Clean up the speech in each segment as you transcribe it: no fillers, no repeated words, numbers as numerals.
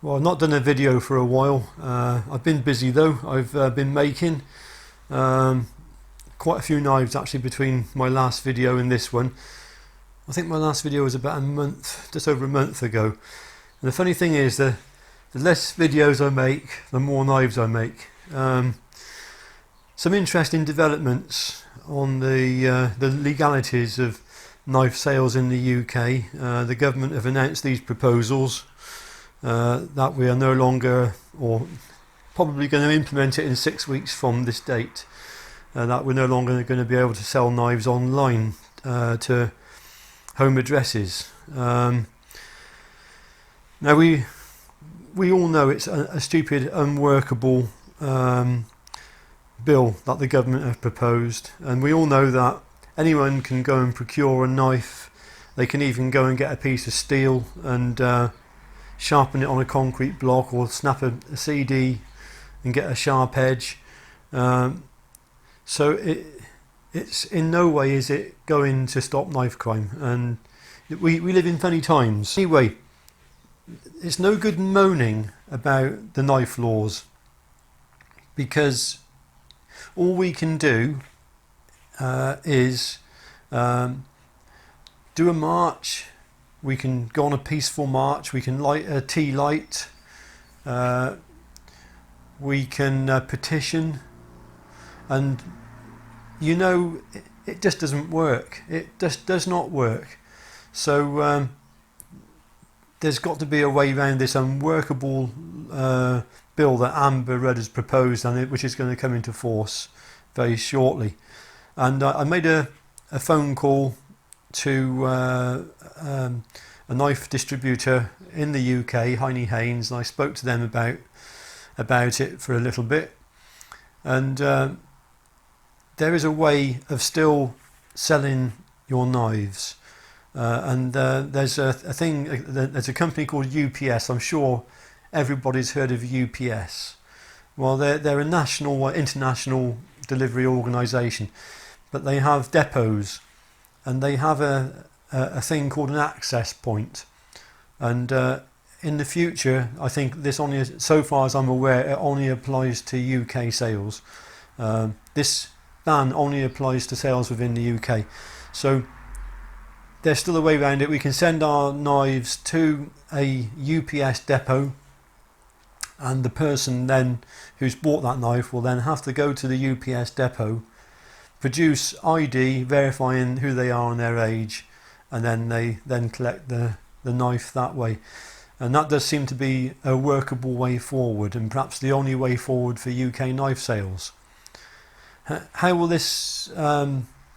Well, I've not done a video for a while. I've been busy though. I've been making quite a few knives actually between my last video and this one. I think my last video was about a month, just over a month ago. And the funny thing is, the less videos I make, the more knives I make. Some interesting developments on the legalities of knife sales in the UK. The government have announced these proposals that we are no longer, or probably going to implement it in 6 weeks from this date, that we're no longer going to be able to sell knives online to home addresses. Now we all know it's a stupid, unworkable bill that the government have proposed, and we all know that anyone can go and procure a knife. They can even go and get a piece of steel and sharpen it on a concrete block, or snap a CD and get a sharp edge. So it's in no way is it going to stop knife crime, and we live in funny times. Anyway, it's no good moaning about the knife laws, because all we can do is do a march. We can go on a peaceful march. We can light a tea light. We can petition, and you know, it just doesn't work. It just does not work. So there's got to be a way around this unworkable bill that Amber Rudd has proposed, and which is going to come into force very shortly. And I made a phone call to a knife distributor in the UK, Heine Haynes, and I spoke to them about it for a little bit. And there is a way of still selling your knives, and there's a thing. There's a company called UPS. I'm sure everybody's heard of UPS. Well, they're a national or international delivery organisation, but they have depots, and they have a thing called an access point. And in the future, I think this only, so far as I'm aware, it only applies to UK sales. This ban only applies to sales within the UK. So there's still a way around it. We can send our knives to a UPS depot, and the person then who's bought that knife will then have to go to the UPS depot, produce ID verifying who they are and their age, and then they then collect the knife that way. And that does seem to be a workable way forward, and perhaps the only way forward for UK knife sales. How will this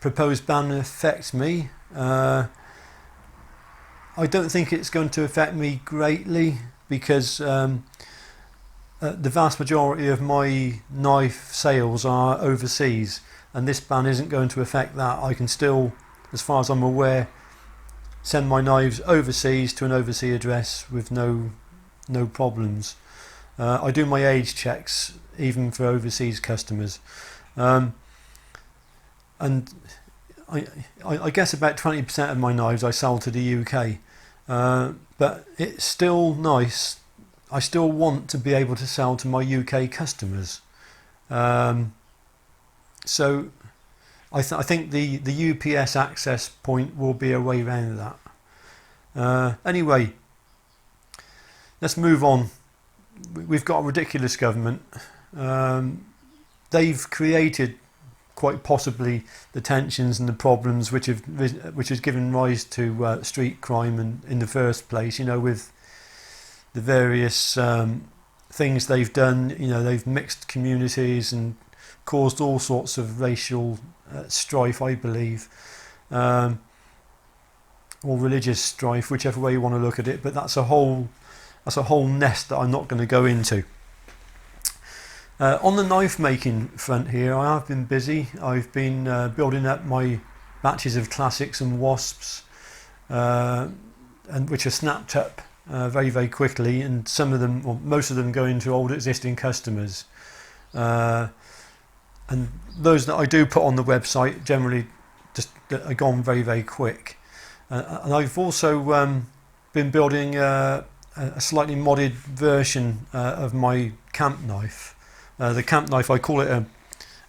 proposed ban affect me? I don't think it's going to affect me greatly, because the vast majority of my knife sales are overseas, and this ban isn't going to affect that. I can still, as far as I'm aware, send my knives overseas to an overseas address with no problems. I do my age checks even for overseas customers, and I guess about 20% of my knives I sell to the UK, but it's still nice. I still want to be able to sell to my UK customers. So I think the UPS access point will be a way around that. Anyway, let's move on. We've got a ridiculous government. They've created quite possibly the tensions and the problems which has given rise to street crime in the first place. You know, with the various things they've done. You know, they've mixed communities and caused all sorts of racial strife, I believe, or religious strife, whichever way you want to look at it. But that's a whole nest that I'm not going to go into. On the knife making front here, I have been busy. I've been building up my batches of classics and wasps, and which are snapped up very, very quickly, and some of them, or most of them, go into old existing customers. And those that I do put on the website generally just are gone very, very quick. And I've also been building a a slightly modded version of my camp knife. The camp knife, I call it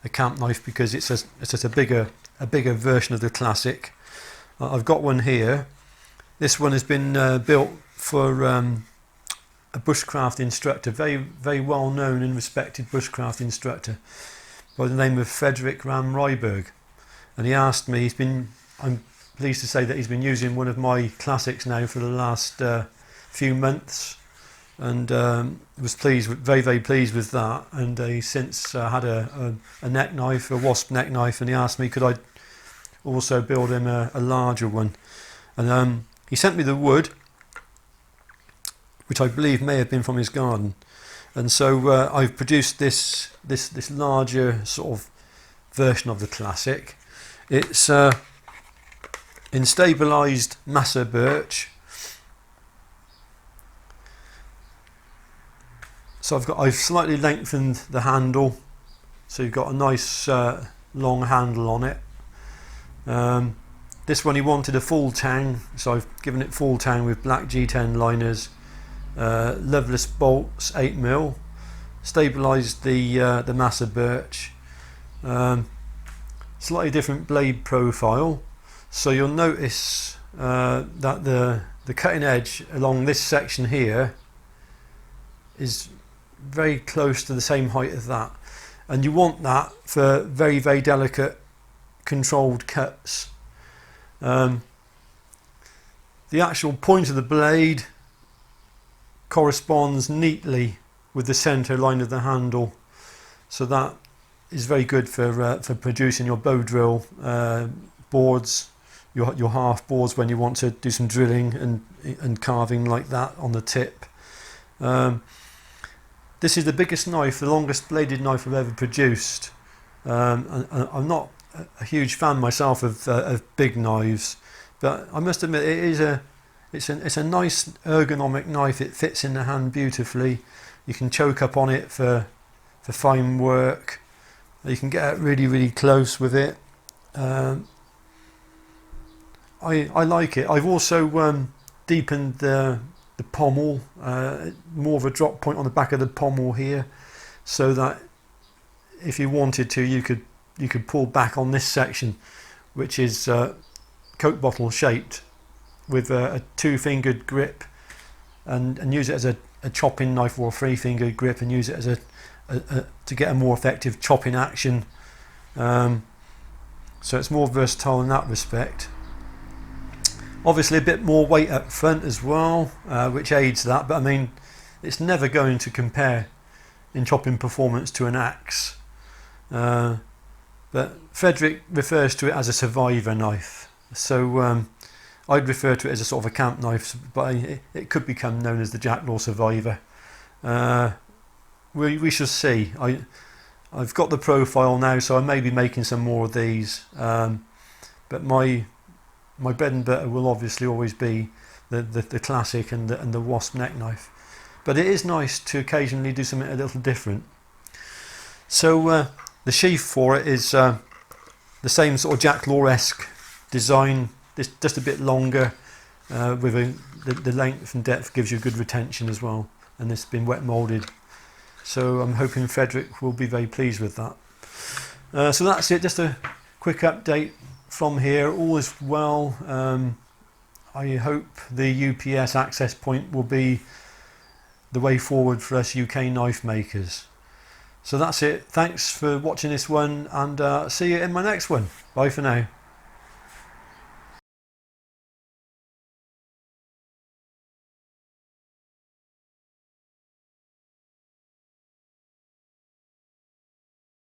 a camp knife because it's just a bigger version of the classic. I've got one here. This one has been built for a bushcraft instructor, very well known and respected bushcraft instructor by the name of Frederick Ram Ryberg. And he asked me, I'm pleased to say that he's been using one of my classics now for the last few months, and was very pleased with that. And he's since had a neck knife, a wasp neck knife, and he asked me could I also build him a larger one. And he sent me the wood, which I believe may have been from his garden, and so I've produced this larger sort of version of the classic. It's in stabilised massa birch. So I've slightly lengthened the handle, so you've got a nice long handle on it. This one he wanted a full tang, so I've given it full tang with black G10 liners, loveless bolts 8mm, stabilised the massa birch, slightly different blade profile. So you'll notice that the cutting edge along this section here is very close to the same height as that, and you want that for very delicate controlled cuts. The actual point of the blade corresponds neatly with the centre line of the handle, so that is very good for producing your bow drill boards, your half boards when you want to do some drilling and carving like that on the tip. This is the biggest knife, the longest bladed knife I've ever produced. And I'm not a huge fan myself of big knives, but I must admit it's a nice ergonomic knife. It fits in the hand beautifully. You can choke up on it for fine work. You can get really close with it. I like it. I've also deepened the pommel, more of a drop point on the back of the pommel here, so that if you wanted to, you could pull back on this section, which is Coke bottle shaped, with a 2-fingered grip, and use it as a chopping knife, or a 3-fingered grip, and use it as to get a more effective chopping action. So it's more versatile in that respect. Obviously a bit more weight up front as well, which aids that, but I mean it's never going to compare in chopping performance to an axe. But Frederick refers to it as a survivor knife, so I'd refer to it as a sort of a camp knife, but it could become known as the Jacklore Survivor. We shall see. I've got the profile now, so I may be making some more of these, but my bread and butter will obviously always be the classic and the wasp neck knife. But it is nice to occasionally do something a little different. So the sheath for it is the same sort of Jacklore-esque design, just a bit longer, with the length and depth gives you good retention as well, and this has been wet moulded. So I'm hoping Frederick will be very pleased with that. So that's it, just a quick update from here. All is well. I hope the UPS access point will be the way forward for us UK knife makers. So that's it. Thanks for watching this one, and see you in my next one. Bye for now.